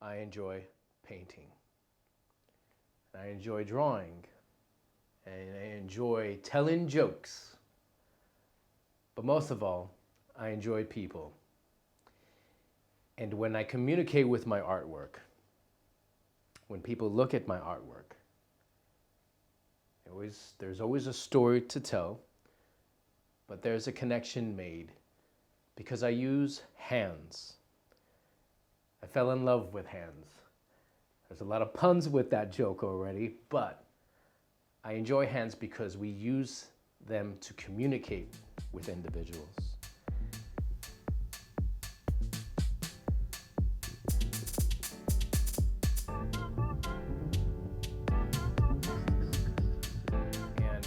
I enjoy painting. I enjoy drawing. And I enjoy telling jokes. But most of all, I enjoy people. And when I communicate with my artwork, when people look at my artwork, there's always a story to tell, but there's a connection made because I use hands. I fell in love with hands. There's a lot of puns with that joke already, but I enjoy hands because we use them to communicate with individuals. And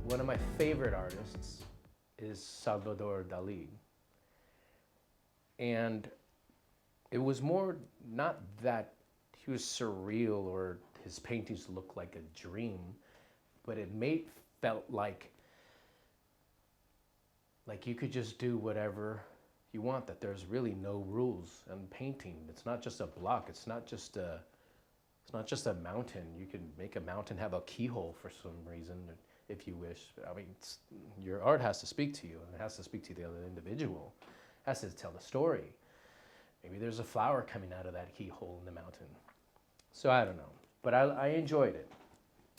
one of my favorite artists is Salvador Dali. And it was more not that he was surreal or his paintings looked like a dream, but it felt like you could just do whatever you want, that there's really no rules in painting. It's not just a block, it's not just a mountain. You can make a mountain have a keyhole for some reason if you wish. I mean, your art has to speak to you, and it has to speak to the other individual. It has to tell the story. Maybe there's a flower coming out of that keyhole in the mountain. So I don't know, but I enjoyed it.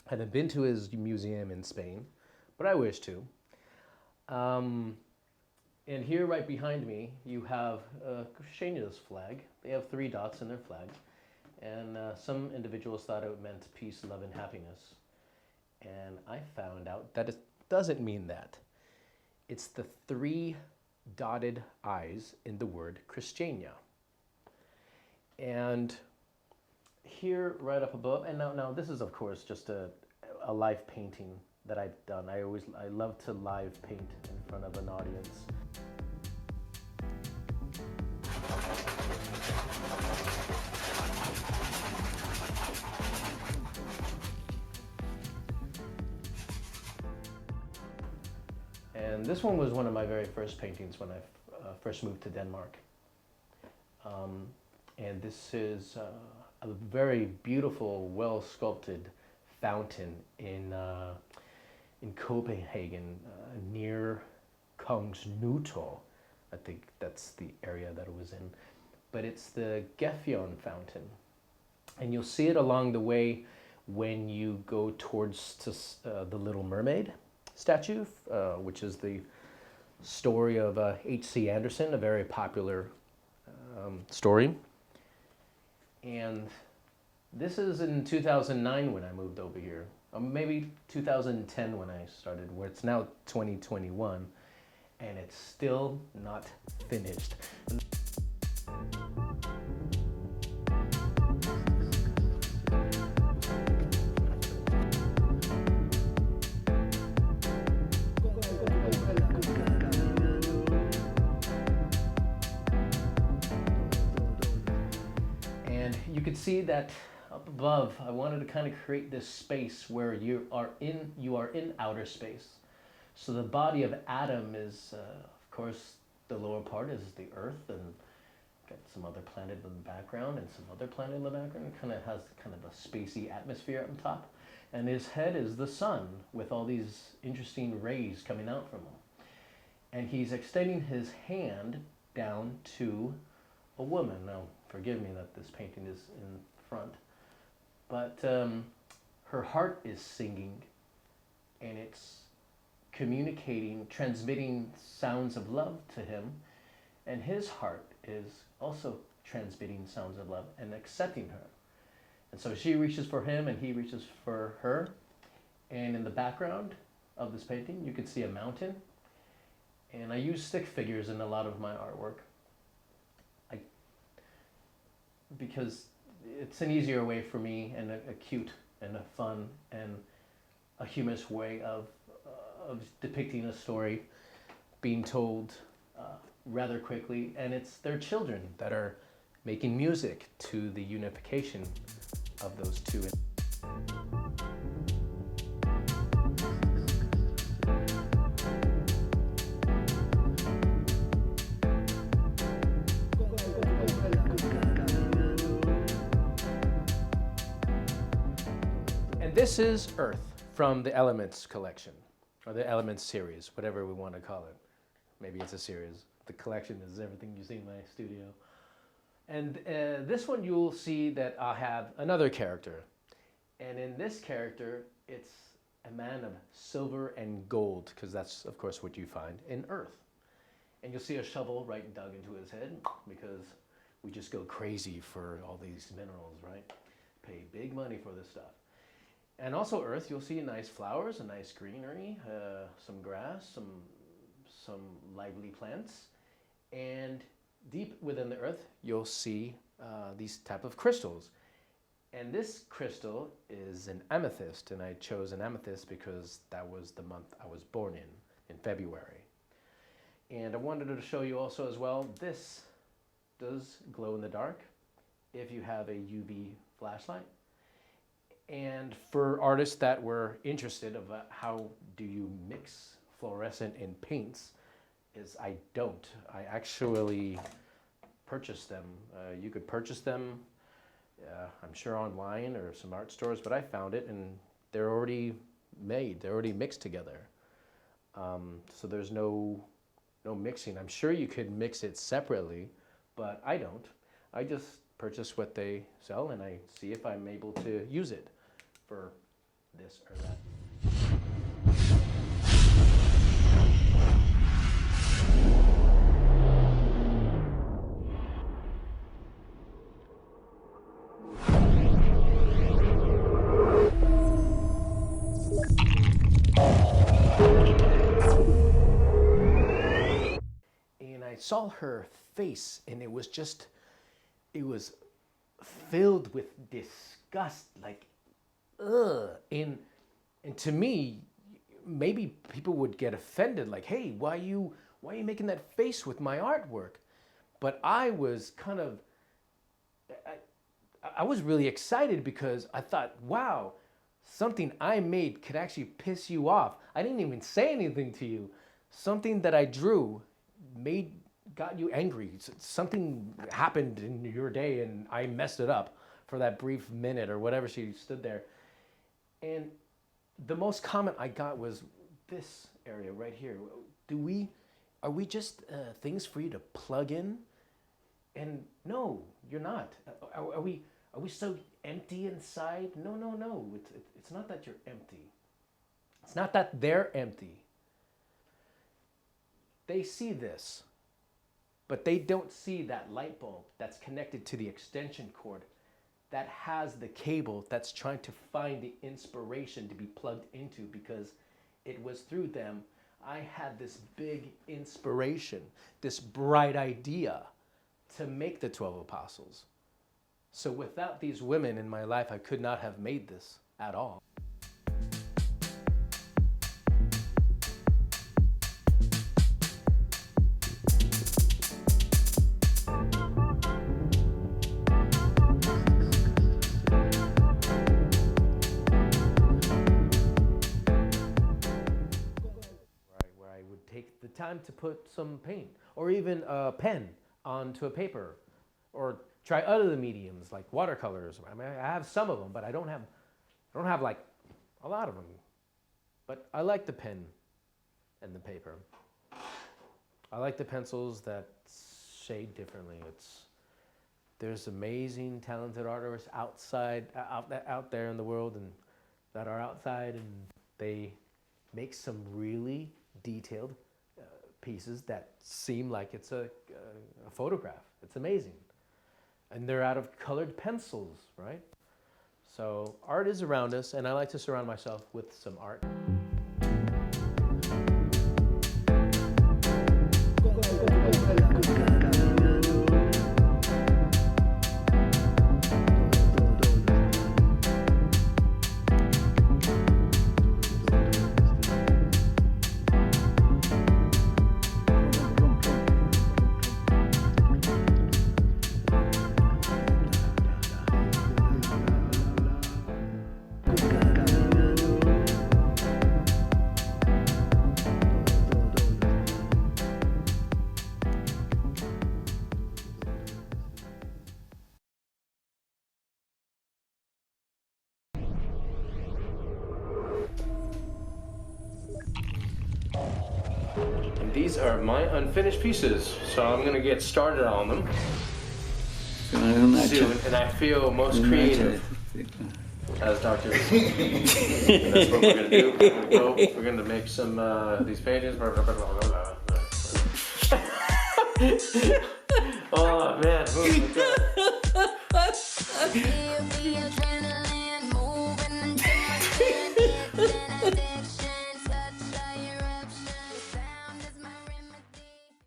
I haven't been to his museum in Spain, but I wish to. And here right behind me, you have Christiania's flag. They have 3 dots in their flag. And some individuals thought it meant peace, love, and happiness. And I found out that it doesn't mean that. It's the 3 dotted I's in the word Christiania. And here right up above, and now this is of course just a live painting that I've done. I love to live paint in front of an audience. And this one was one of my very first paintings when I first moved to Denmark. And this is a very beautiful, well-sculpted fountain in Copenhagen, near Kongens Nytorv. I think that's the area that it was in. But it's the Gefjon fountain. And you'll see it along the way when you go towards the Little Mermaid statue, which is the story of H.C. Andersen, a very popular story. And this is in 2009 when I moved over here, or maybe 2010 when I started, where it's now 2021, and it's still not finished. You could see that up above, I wanted to kind of create this space where you are in outer space. So the body of Adam is, of course, the lower part is the Earth, and got some other planet in the background and some other planet in the background. It kind of has kind of a spacey atmosphere on top. And his head is the sun with all these interesting rays coming out from him. And he's extending his hand down to a woman. Now, forgive me that this painting is in front, but her heart is singing, and it's communicating, transmitting sounds of love to him, and his heart is also transmitting sounds of love and accepting her. And so she reaches for him, and he reaches for her, and in the background of this painting, you can see a mountain, and I use stick figures in a lot of my artwork, because it's an easier way for me, and a cute and a fun and a humorous way of depicting a story being told rather quickly. And it's their children that are making music to the unification of those two. And this is Earth from the Elements collection, or the Elements series, whatever we want to call it. Maybe it's a series. The collection is everything you see in my studio. And this one you'll see that I have another character. And in this character, it's a man of silver and gold, because that's, of course, what you find in Earth. And you'll see a shovel right dug into his head, because we just go crazy for all these minerals, right? Pay big money for this stuff. And also Earth, you'll see nice flowers, a nice greenery, some grass, some lively plants. And deep within the Earth, you'll see these type of crystals. And this crystal is an amethyst, and I chose an amethyst because that was the month I was born in February. And I wanted to show you also as well, this does glow in the dark if you have a UV flashlight. And for artists that were interested about how do you mix fluorescent in paints, is I don't. I actually purchase them. You could purchase them, I'm sure online or some art stores, but I found it and they're already made. They're already mixed together. So there's no mixing. I'm sure you could mix it separately, but I don't. I just purchase what they sell and I see if I'm able to use it for this or that. And I saw her face and it was filled with disgust, like, ugh. And to me, maybe people would get offended, like, hey, why are you making that face with my artwork? But I was kind of, I was really excited because I thought, wow, something I made could actually piss you off. I didn't even say anything to you. Something that I drew got you angry. Something happened in your day and I messed it up for that brief minute or whatever she stood there. And the most comment I got was this area right here. Are we just things for you to plug in? And no, you're not. Are we so empty inside? No. It's not that you're empty. It's not that they're empty. They see this, but they don't see that light bulb that's connected to the extension cord that has the cable that's trying to find the inspiration to be plugged into, because it was through them I had this big inspiration, this bright idea to make the 12 apostles. So without these women in my life, I could not have made this at all. Where I would take the time to put some paint or even a pen onto a paper, or try other mediums like watercolors. I mean, I have some of them, but I don't have like a lot of them. But I like the pen and the paper. I like the pencils that shade differently. There's amazing, talented artists out there in the world and that are outside, and they make some really detailed pieces that seem like it's a photograph. It's amazing. And they're out of colored pencils, right? So art is around us, and I like to surround myself with some art. these are my unfinished pieces, so I'm gonna get started on them soon, and I feel most creative as Dr. And that's what we're gonna do. We're gonna make some these paintings. Oh man, oh my God.